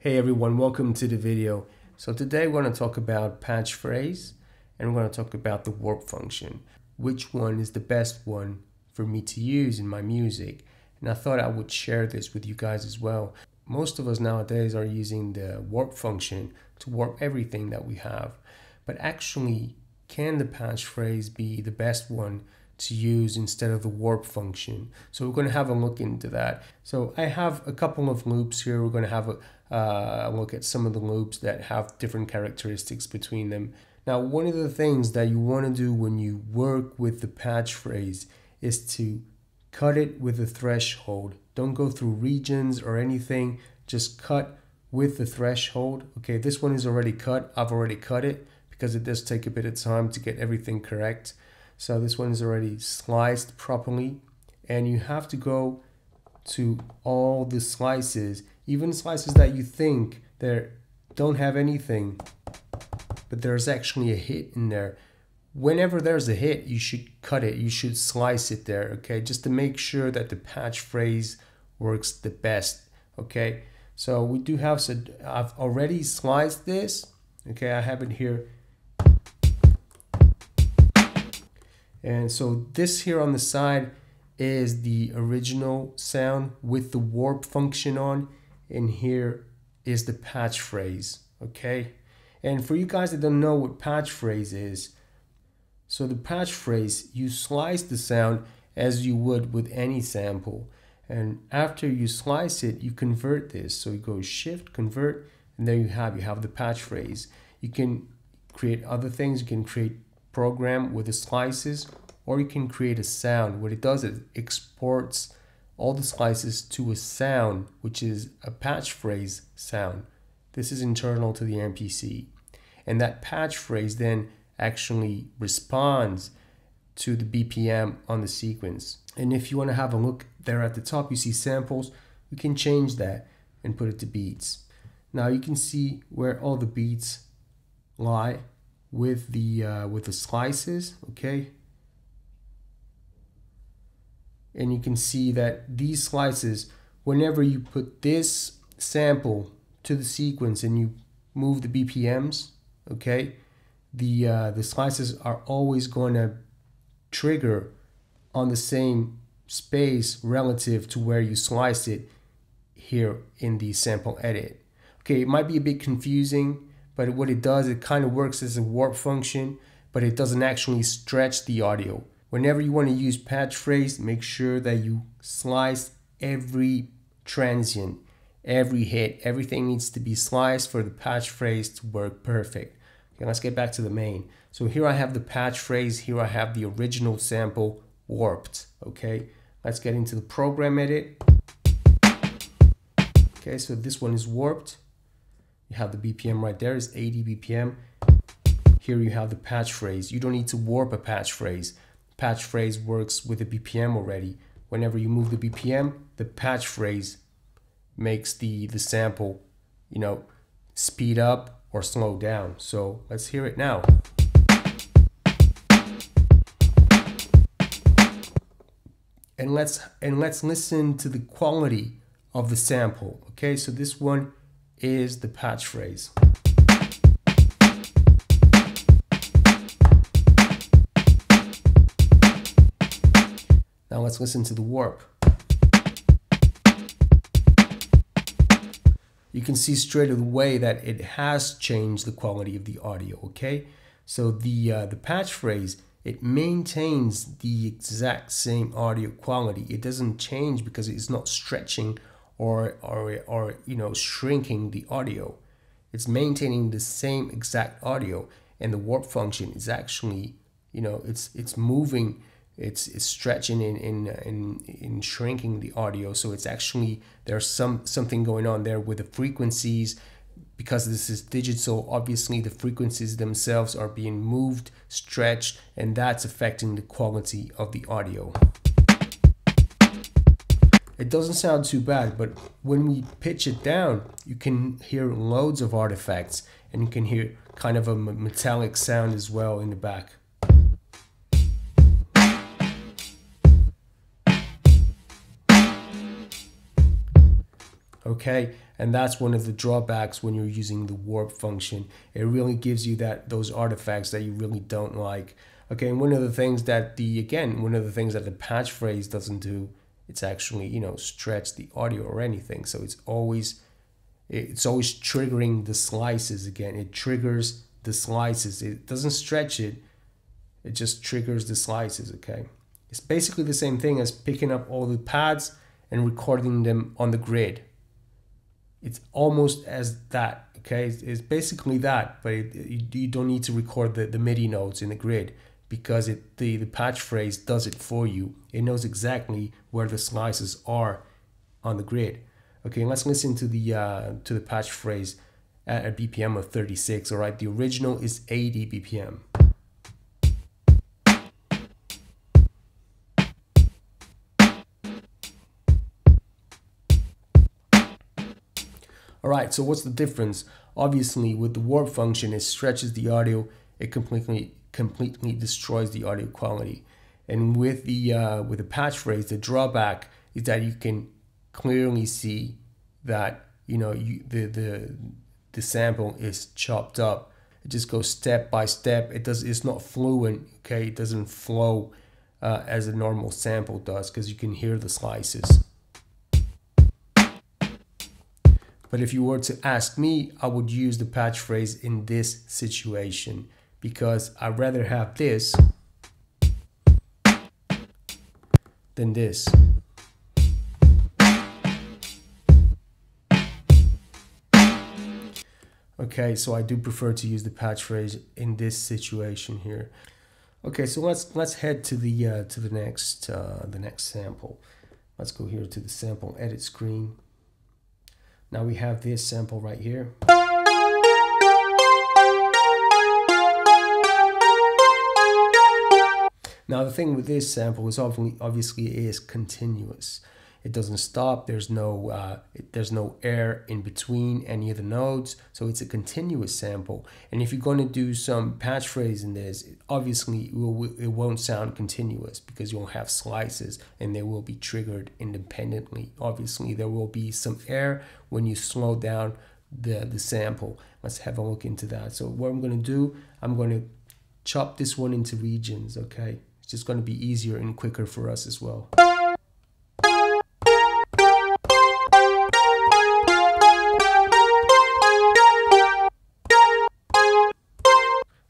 Hey everyone, welcome to the video. So today we're going to talk about patch phrase and we're going to talk about the warp function. Which one is the best one for me to use in my music? And I thought I would share this with you guys as well. Most of us nowadays are using the warp function to warp everything that we have. But actually, can the patch phrase be the best one to use instead of the warp function? So we're going to have a look into that. So I have a couple of loops here. We're going to have a look at some of the loops that have different characteristics between them. Now, one of the things that you want to do when you work with the patch phrase is to cut it with a threshold. Don't go through regions or anything. Just cut with the threshold. Okay, this one is already cut. I've already cut it because it does take a bit of time to get everything correct. So this one is already sliced properly, and you have to go to all the slices, even slices that you think they don't have anything, but there's actually a hit in there. Whenever there's a hit, you should cut it, you should slice it there, okay, just to make sure that the patch phrase works the best. Okay, so we do have, so I've already sliced this, okay, I have it here. And so this here on the side is the original sound with the warp function on, and here is the patch phrase, okay? And for you guys that don't know what patch phrase is, so the patch phrase, you slice the sound as you would with any sample, and after you slice it, you convert this. So you go shift, convert, and there you have the patch phrase. You can create other things. You can create program with the slices, or you can create a sound. What it does is it exports all the slices to a sound, which is a patch phrase sound. This is internal to the MPC, and that patch phrase then actually responds to the BPM on the sequence. And if you want to have a look there at the top, you see samples. You can change that and put it to beats. Now you can see where all the beats lie with the slices, okay? And you can see that these slices, whenever you put this sample to the sequence and you move the BPMs, okay, the slices are always going to trigger on the same space relative to where you slice it here in the sample edit. Okay, it might be a bit confusing, but what it does, it kind of works as a warp function, but it doesn't actually stretch the audio. Whenever you want to use patch phrase, make sure that you slice every transient, every hit. Everything needs to be sliced for the patch phrase to work perfect. Okay, let's get back to the main. So here I have the patch phrase. Here I have the original sample warped. Okay, let's get into the program edit. Okay, so this one is warped. You have the BPM right there, is 80 BPM. Here you have the patch phrase. You don't need to warp a patch phrase. Patch phrase works with the BPM already. Whenever you move the BPM, the patch phrase makes the sample, you know, speed up or slow down. So let's hear it now. And let's listen to the quality of the sample. Okay, so this one is the patch phrase. Now let's listen to the warp. You can see straight away that it has changed the quality of the audio, okay? So the patch phrase, it maintains the exact same audio quality. It doesn't change because it's not stretching or you know, shrinking the audio. It's maintaining the same exact audio, and the warp function is actually, you know, it's moving. It's stretching in shrinking the audio. So it's actually, there's something going on there with the frequencies. Because this is digital, obviously the frequencies themselves are being moved, stretched, and that's affecting the quality of the audio. It doesn't sound too bad, but when we pitch it down, you can hear loads of artifacts, and you can hear kind of a metallic sound as well in the back. Okay, and that's one of the drawbacks when you're using the warp function. It really gives you those artifacts that you really don't like. Okay, and one of the things that the patch phrase doesn't do, it's actually, stretch the audio or anything. So it's always triggering the slices again. It triggers the slices. It doesn't stretch it. It just triggers the slices, okay? It's basically the same thing as picking up all the pads and recording them on the grid. It's almost as that, okay? It's basically that, but you don't need to record the MIDI notes in the grid because the patch phrase does it for you. It knows exactly where the slices are on the grid. Okay, let's listen to the patch phrase at a BPM of 36. All right, the original is 80 BPM. All right, so what's the difference? Obviously, with the warp function, it stretches the audio. It completely destroys the audio quality. And with the patch phrase, the drawback is that you can clearly see that the sample is chopped up. It just goes step by step. It's not fluent. Okay, it doesn't flow as a normal sample does because you can hear the slices. But if you were to ask me, I would use the patch phrase in this situation because I'd rather have this than this. Okay, so I do prefer to use the patch phrase in this situation here. Okay, so let's head to the next sample. Let's go here to the sample edit screen. Now we have this sample right here. Now the thing with this sample is obviously it is continuous. It doesn't stop. There's no air in between any of the nodes, so it's a continuous sample. And if you're going to do some patch phrase in this, obviously it won't sound continuous because you'll have slices and they will be triggered independently. Obviously, there will be some air when you slow down the sample. Let's have a look into that. So what I'm going to do, I'm going to chop this one into regions. Okay, it's just going to be easier and quicker for us as well.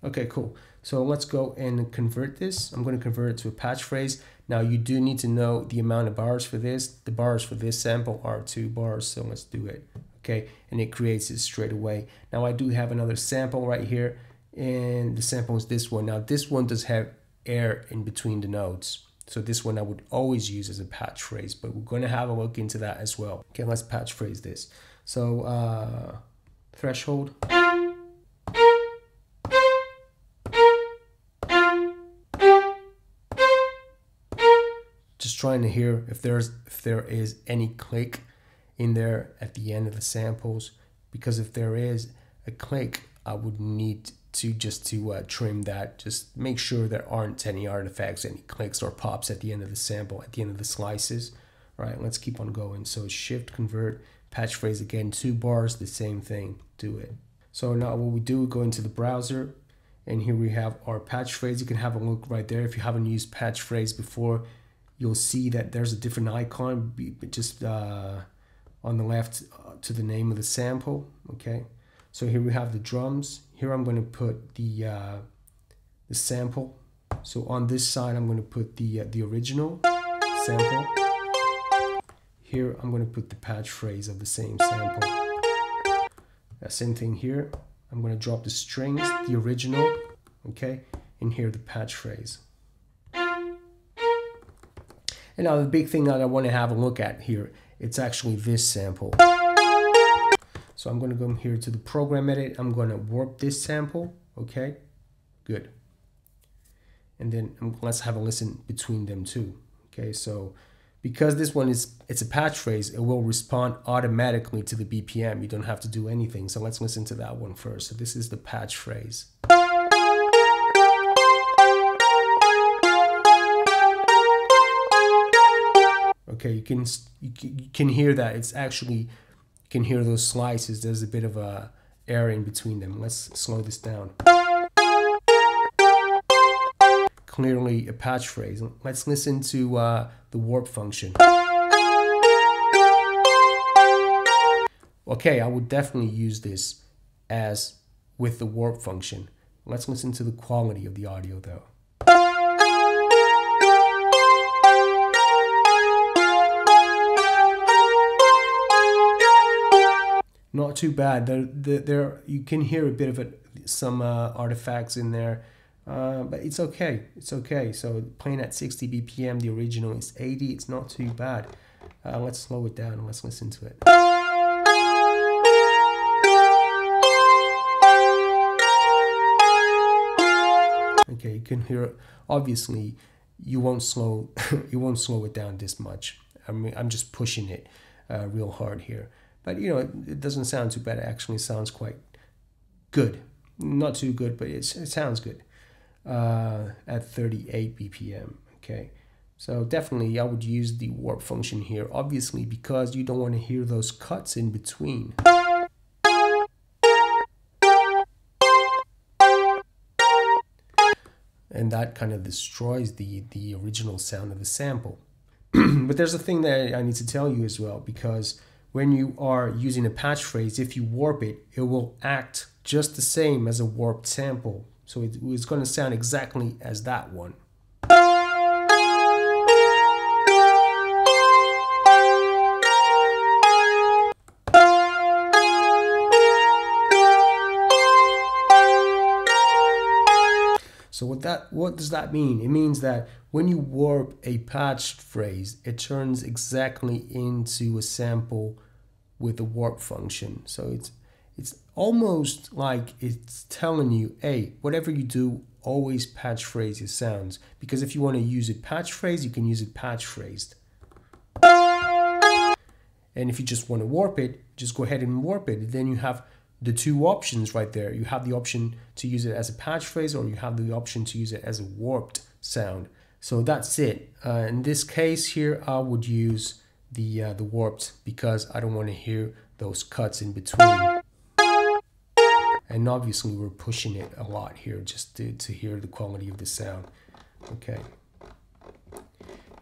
Okay, cool. So let's go and convert this. I'm going to convert it to a patch phrase. Now you do need to know the amount of bars for this. The bars for this sample are 2 bars, so let's do it. Okay, and it creates it straight away. Now I do have another sample right here, and the sample is this one. Now this one does have air in between the nodes. So this one I would always use as a patch phrase, but we're going to have a look into that as well. Okay, let's patch phrase this. So threshold. Just trying to hear if there is any click in there at the end of the samples, because if there is a click, I would need to trim that. Just make sure there aren't any artifacts, any clicks or pops at the end of the sample, at the end of the slices. All right, let's keep on going. So shift, convert, patch phrase again, 2 bars, the same thing, do it. So now what we do, we go into the browser, and here we have our patch phrase. You can have a look right there. If you haven't used patch phrase before, you'll see that there's a different icon just on the left to the name of the sample. Okay, so here we have the drums. Here I'm going to put the sample. So on this side I'm going to put the original sample. Here I'm going to put the patch phrase of the same sample. Same thing here. I'm going to drop the strings, the original, okay, and here the patch phrase. And now the big thing that I want to have a look at here, it's actually this sample. So I'm going to go here to the program edit. I'm going to warp this sample. Okay, good. And then let's have a listen between them two. Okay, so because this one it's a patch phrase, it will respond automatically to the BPM. You don't have to do anything. So let's listen to that one first. So this is the patch phrase. Okay, you can hear that it's actually can hear those slices. There's a bit of a air in between them. Let's slow this down. Clearly a patch phrase. Let's listen to the warp function. Okay, I would definitely use this as with the warp function. Let's listen to the quality of the audio though. Not too bad. There you can hear a bit of some artifacts in there, but it's okay. It's okay. So playing at 60 BPM, the original is 80. It's not too bad. Let's slow it down and let's listen to it. Okay, you can hear it. Obviously, you won't slow it down this much. I mean, I'm just pushing it real hard here. But you know, it doesn't sound too bad. It actually sounds quite good. Not too good, but it sounds good at 38 BPM. Okay, so definitely I would use the warp function here, obviously, because you don't want to hear those cuts in between. And that kind of destroys the original sound of the sample. But there's a thing that I need to tell you as well, because when you are using a patch phrase, if you warp it, it will act just the same as a warped sample. So it's going to sound exactly as that one. So what does that mean? It means that when you warp a patched phrase, it turns exactly into a sample with a warp function. So it's almost like it's telling you, hey, whatever you do, always patch phrase your sounds. Because if you want to use a patch phrase, you can use it patch phrased. And if you just want to warp it, just go ahead and warp it. Then you have the two options right there. You have the option to use it as a patch phrase, or you have the option to use it as a warped sound. So that's it. In this case here, I would use the warped, because I don't want to hear those cuts in between. And obviously we're pushing it a lot here just to hear the quality of the sound. Okay.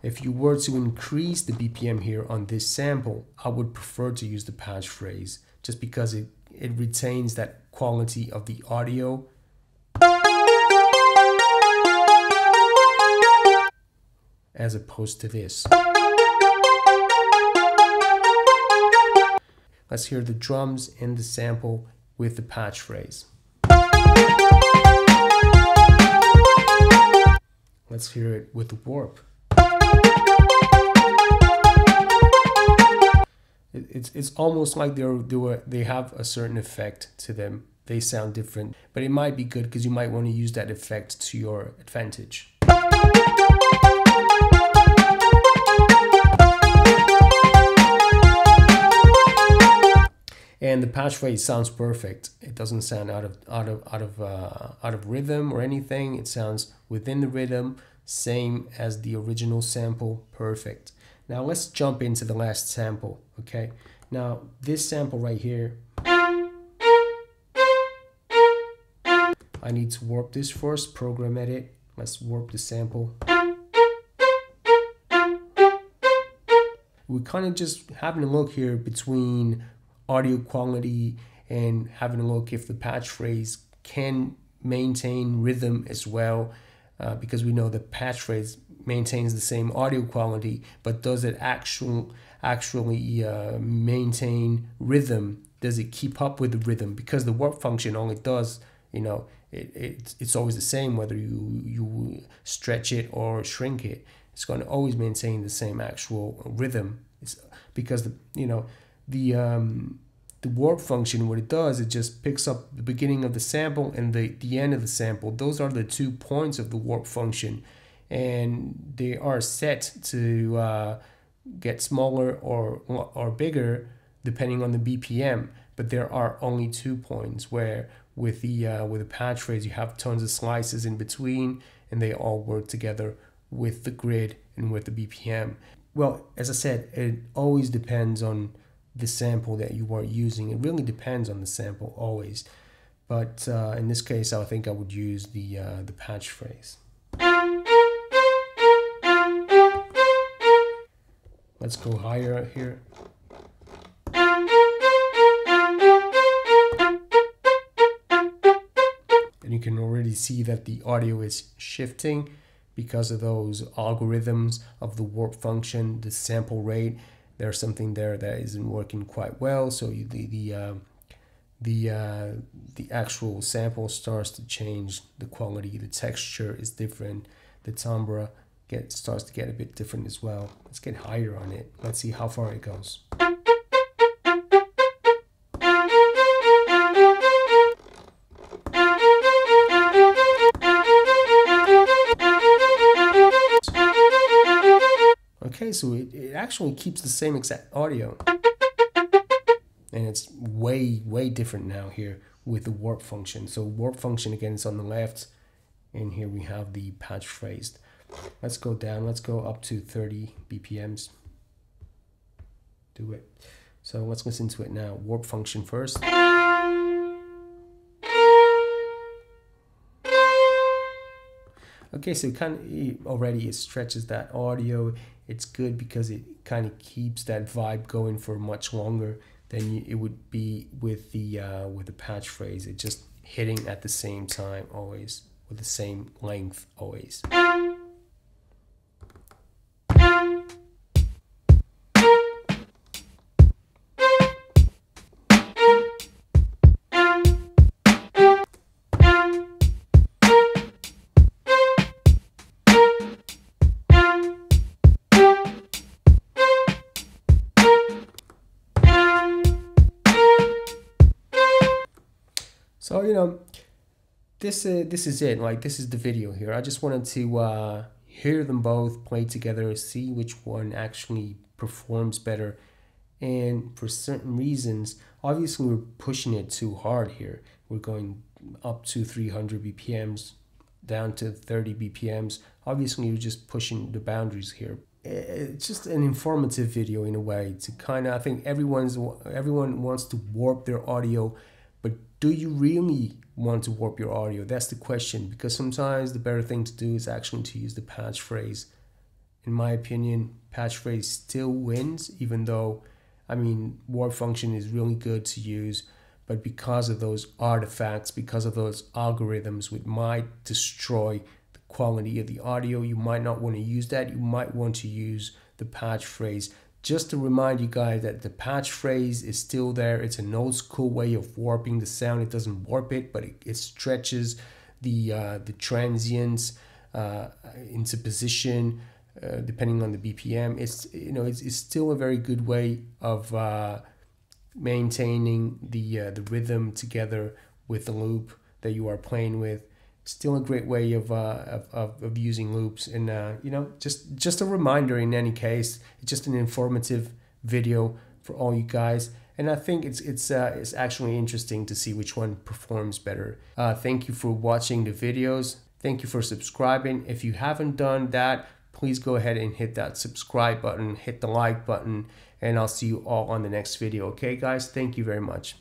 If you were to increase the BPM here on this sample, I would prefer to use the patch phrase, just because it retains that quality of the audio. As opposed to this. Let's hear the drums and the sample with the patch phrase. Let's hear it with the warp. It's almost like they have a certain effect to them. They sound different, but it might be good because you might want to use that effect to your advantage. And the patch phrase sounds perfect. It doesn't sound out of rhythm or anything. It sounds within the rhythm, same as the original sample. Perfect. Now let's jump into the last sample. Okay. Now this sample right here, I need to warp this first. Program edit. Let's warp the sample. We're kind of just having a look here between audio quality and having a look if the patch phrase can maintain rhythm as well, because we know the patch phrase maintains the same audio quality, but does it actually maintain rhythm? Does it keep up with the rhythm? Because the warp function only does, you know, it's always the same whether you stretch it or shrink it. It's going to always maintain the same actual rhythm. It's because the warp function, what it does, it just picks up the beginning of the sample and the end of the sample. Those are the 2 points of the warp function, and they are set to get smaller or bigger depending on the BPM. But there are only 2 points, where with the patch phrase you have tons of slices in between, and they all work together with the grid and with the BPM. Well, as I said, it always depends on the sample that you are using. It really depends on the sample always, but in this case I think I would use the patch phrase. Let's go higher here. And you can already see that the audio is shifting because of those algorithms of the warp function, the sample rate. There's something there that isn't working quite well, so the actual sample starts to change the quality. The texture is different. The timbre starts to get a bit different as well. Let's get higher on it. Let's see how far it goes. Okay, so it actually keeps the same exact audio. And it's way different now here with the warp function. So warp function again is on the left, and here we have the patch phrased. Let's go down, let's go up to 30 BPMs. Do it. So let's listen to it now. Warp function first. Okay, so it stretches that audio. It's good because it kind of keeps that vibe going for much longer than it would be with the patch phrase. It's just hitting at the same time always, with the same length always. So, you know, this is it. Like, this is the video here. I just wanted to hear them both play together, see which one actually performs better. And for certain reasons, obviously we're pushing it too hard here. We're going up to 300 BPMs, down to 30 BPMs. Obviously, you're just pushing the boundaries here. It's just an informative video in a way to kind of, I think everyone wants to warp their audio, but do you really want to warp your audio? That's the question, because sometimes the better thing to do is actually to use the patch phrase. In my opinion, patch phrase still wins, even though, I mean, warp function is really good to use, but because of those artifacts, because of those algorithms, which might destroy the quality of the audio, you might not want to use that. You might want to use the patch phrase. Just to remind you guys that the patch phrase is still there. It's an old school way of warping the sound. It doesn't warp it, but it stretches the transients into position depending on the BPM. It's still a very good way of maintaining the rhythm together with the loop that you are playing with. Still a great way of using loops, and just a reminder. In any case, it's just an informative video for all you guys, and I think it's actually interesting to see which one performs better. Thank you for watching the videos. Thank you for subscribing. If you haven't done that, please go ahead and hit that subscribe button, hit the like button, and I'll see you all on the next video. Okay, guys, thank you very much.